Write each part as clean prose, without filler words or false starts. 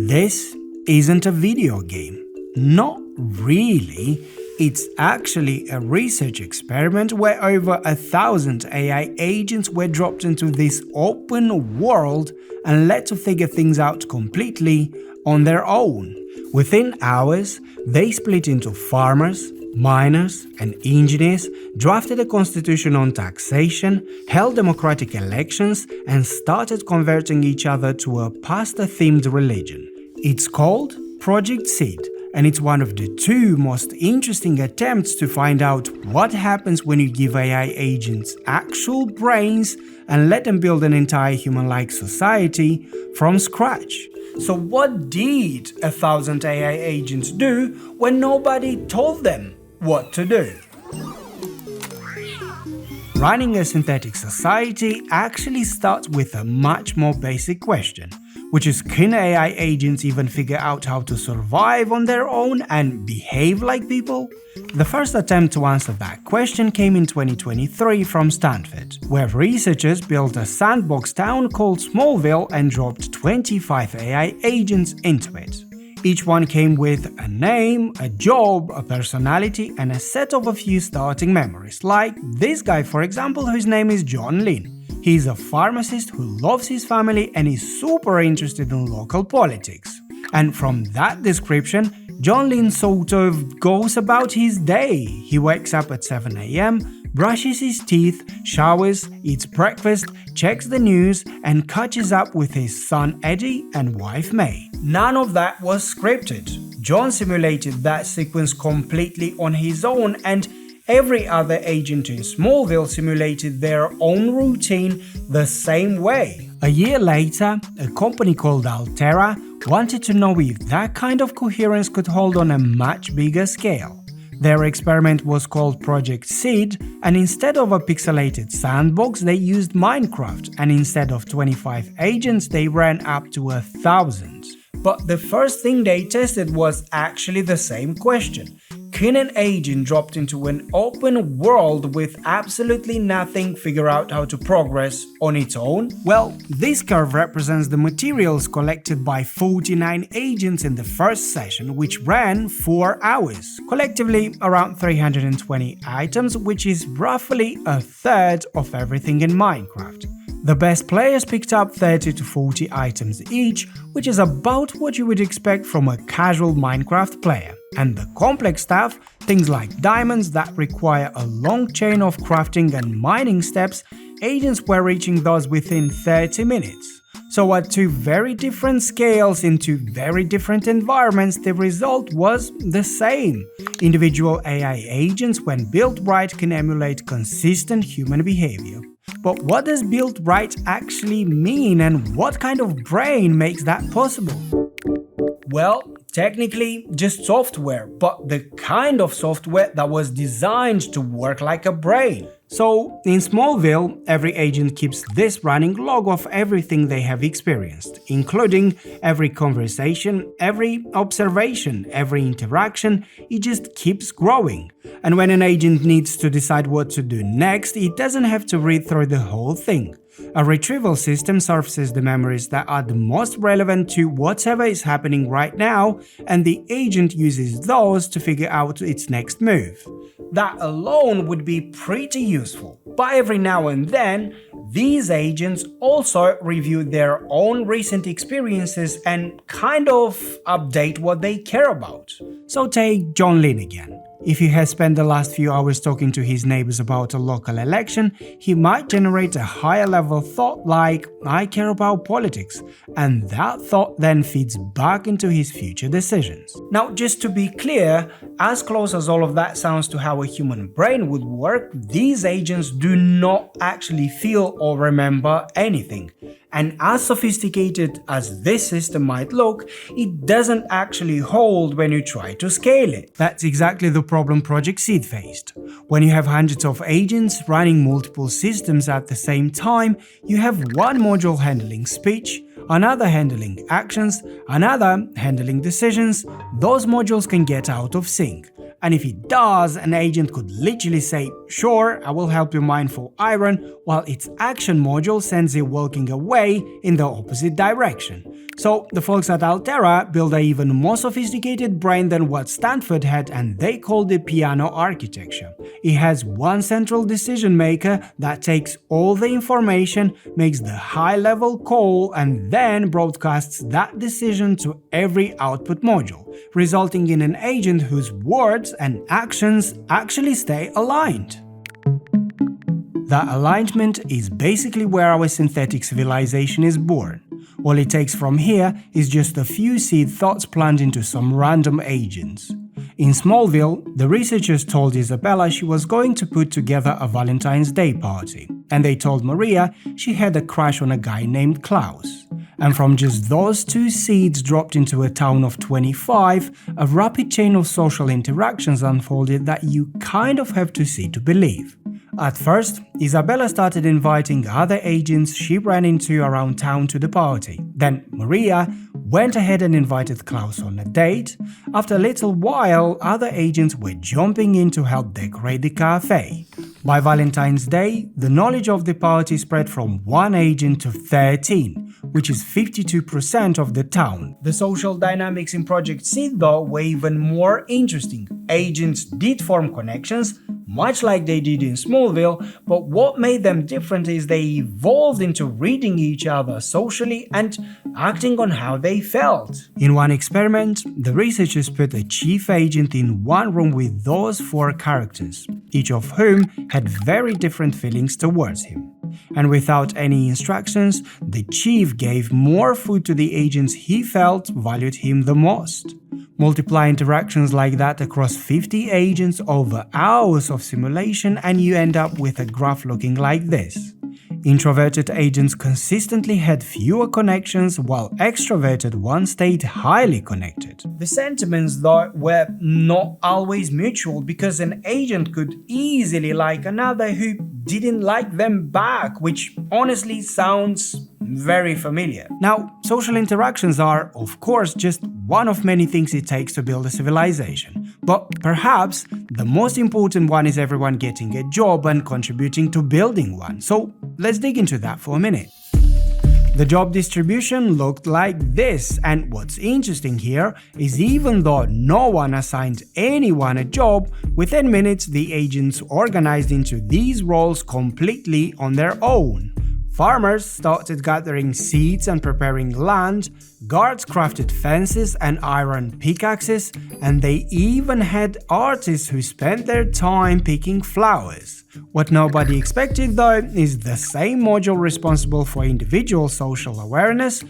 This isn't a video game. Not really. It's actually a research experiment where over 1,000 AI agents were dropped into this open world and let to figure things out completely on their own. Within hours, they split into farmers, miners, and engineers, drafted a constitution on taxation, held democratic elections, and started converting each other to a pasta-themed religion. It's called Project Seed, and it's one of the two most interesting attempts to find out what happens when you give AI agents actual brains and let them build an entire human-like society from scratch. So what did 1,000 AI agents do when nobody told them what to do? Running a synthetic society actually starts with a much more basic question, which is, can AI agents even figure out how to survive on their own and behave like people? The first attempt to answer that question came in 2023 from Stanford, where researchers built a sandbox town called Smallville and dropped 25 AI agents into it. Each one came with a name, a job, a personality, and a set of a few starting memories, like this guy, for example, whose name is John Lin. He's a pharmacist who loves his family and is super interested in local politics. And from that description, John Lin sort of goes about his day. He wakes up at 7 AM, brushes his teeth, showers, eats breakfast, checks the news, and catches up with his son Eddie and wife May. None of that was scripted. John simulated that sequence completely on his own, and every other agent in Smallville simulated their own routine the same way. A year later, a company called Altera wanted to know if that kind of coherence could hold on a much bigger scale. Their experiment was called Project Seed, and instead of a pixelated sandbox, they used Minecraft, and instead of 25 agents, they ran up to 1,000. But the first thing they tested was actually the same question. Can an agent dropped into an open world with absolutely nothing figure out how to progress on its own? Well, this curve represents the materials collected by 49 agents in the first session, which ran 4 hours. Collectively, around 320 items, which is roughly a third of everything in Minecraft. The best players picked up 30 to 40 items each, which is about what you would expect from a casual Minecraft player. And the complex stuff, things like diamonds that require a long chain of crafting and mining steps, agents were reaching those within 30 minutes. So at two very different scales in two very different environments, the result was the same. Individual AI agents, when built right, can emulate consistent human behavior. But what does built right actually mean, and what kind of brain makes that possible? Well, technically just software, but the kind of software that was designed to work like a brain. So, in Smallville, every agent keeps this running log of everything they have experienced, including every conversation, every observation, every interaction. It just keeps growing. And when an agent needs to decide what to do next, it doesn't have to read through the whole thing. A retrieval system surfaces the memories that are the most relevant to whatever is happening right now, and the agent uses those to figure out its next move. That alone would be pretty useful, but every now and then, these agents also review their own recent experiences and kind of update what they care about. So take John Lin again. If he has spent the last few hours talking to his neighbors about a local election, he might generate a higher level thought like, I care about politics, and that thought then feeds back into his future decisions. Now, just to be clear, as close as all of that sounds to how a human brain would work, these agents do not actually feel or remember anything. And as sophisticated as this system might look, it doesn't actually hold when you try to scale it. That's exactly the problem Project Seed faced. When you have hundreds of agents running multiple systems at the same time, you have one module handling speech, another handling actions, another handling decisions. Those modules can get out of sync. And if it does, an agent could literally say, sure, I will help you mine for iron, while its action module sends it walking away in the opposite direction. So the folks at Altera built an even more sophisticated brain than what Stanford had, and they called it piano architecture. It has one central decision maker that takes all the information, makes the high-level call, and then broadcasts that decision to every output module, resulting in an agent whose words and actions actually stay aligned. That alignment is basically where our synthetic civilization is born. All it takes from here is just a few seed thoughts planted into some random agents. In Smallville, the researchers told Isabella she was going to put together a Valentine's Day party, and they told Maria she had a crush on a guy named Klaus. And from just those two seeds dropped into a town of 25, a rapid chain of social interactions unfolded that you kind of have to see to believe. At first, Isabella started inviting other agents she ran into around town to the party. Then Maria went ahead and invited Klaus on a date. After a little while, other agents were jumping in to help decorate the cafe. By Valentine's Day, the knowledge of the party spread from 1 agent to 13, which is 52% of the town. The social dynamics in Project Seed, though, were even more interesting. Agents did form connections, much like they did in Smallville, but what made them different is they evolved into reading each other socially and acting on how they felt. In one experiment, the researchers put a chief agent in one room with those 4 characters, each of whom had very different feelings towards him. And without any instructions, the chief gave more food to the agents he felt valued him the most. Multiply interactions like that across 50 agents over hours of simulation and you end up with a graph looking like this. Introverted agents consistently had fewer connections, while extroverted ones stayed highly connected. The sentiments, though, were not always mutual, because an agent could easily like another who didn't like them back, which honestly sounds very familiar. Now, social interactions are, of course, just one of many things it takes to build a civilization. But perhaps the most important one is everyone getting a job and contributing to building one. So let's dig into that for a minute. The job distribution looked like this, and what's interesting here is even though no one assigned anyone a job, within minutes the agents organized into these roles completely on their own. Farmers started gathering seeds and preparing land, guards crafted fences and iron pickaxes, and they even had artists who spent their time picking flowers. What nobody expected, though, is the same module responsible for individual social awareness,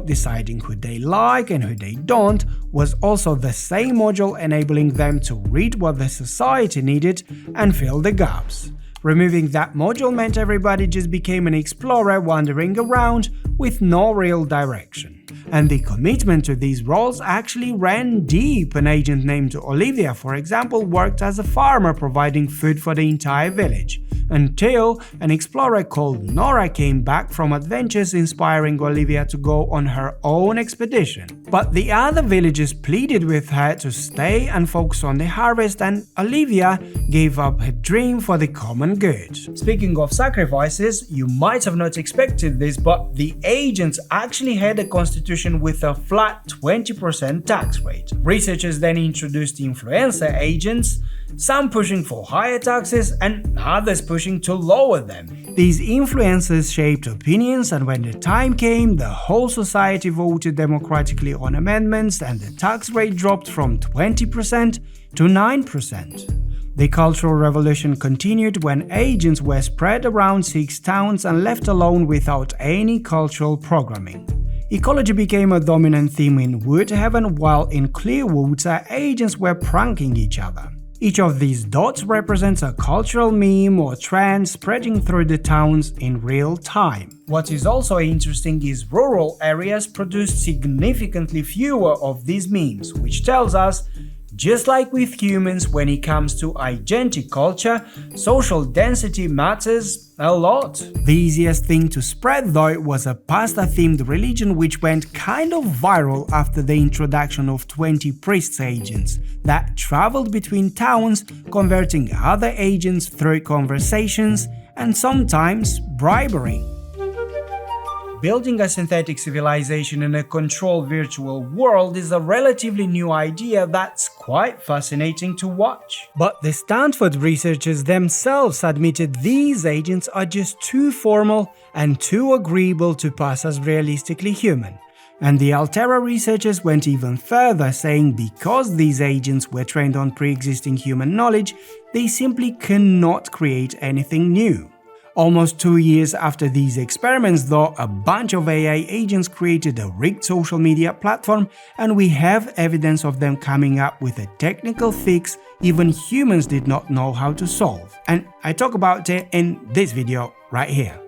deciding who they like and who they don't, was also the same module enabling them to read what the society needed and fill the gaps. Removing that module meant everybody just became an explorer wandering around with no real direction. And the commitment to these roles actually ran deep. An agent named Olivia, for example, worked as a farmer providing food for the entire village, until an explorer called Nora came back from adventures inspiring Olivia to go on her own expedition. But the other villagers pleaded with her to stay and focus on the harvest, and Olivia gave up her dream for the common good. Speaking of sacrifices, you might have not expected this, but the agents actually had a constitution with a flat 20% tax rate. Researchers then introduced influencer agents, some pushing for higher taxes and others pushing to lower them. These influencers shaped opinions, and when the time came, the whole society voted democratically on amendments and the tax rate dropped from 20% to 9%. The Cultural Revolution continued when agents were spread around 6 towns and left alone without any cultural programming. Ecology became a dominant theme in Woodhaven, while in Clearwater, agents were pranking each other. Each of these dots represents a cultural meme or trend spreading through the towns in real time. What is also interesting is rural areas produced significantly fewer of these memes, which tells us Just like with humans, when it comes to agentic culture, social density matters a lot. The easiest thing to spread though was a pasta-themed religion which went kind of viral after the introduction of 20 priests agents that traveled between towns, converting other agents through conversations and sometimes bribery. Building a synthetic civilization in a controlled virtual world is a relatively new idea that's quite fascinating to watch. But the Stanford researchers themselves admitted these agents are just too formal and too agreeable to pass as realistically human. And the Altera researchers went even further, saying because these agents were trained on pre-existing human knowledge, they simply cannot create anything new. Almost 2 years after these experiments though, a bunch of AI agents created a rigged social media platform, and we have evidence of them coming up with a technical fix even humans did not know how to solve. And I talk about it in this video right here.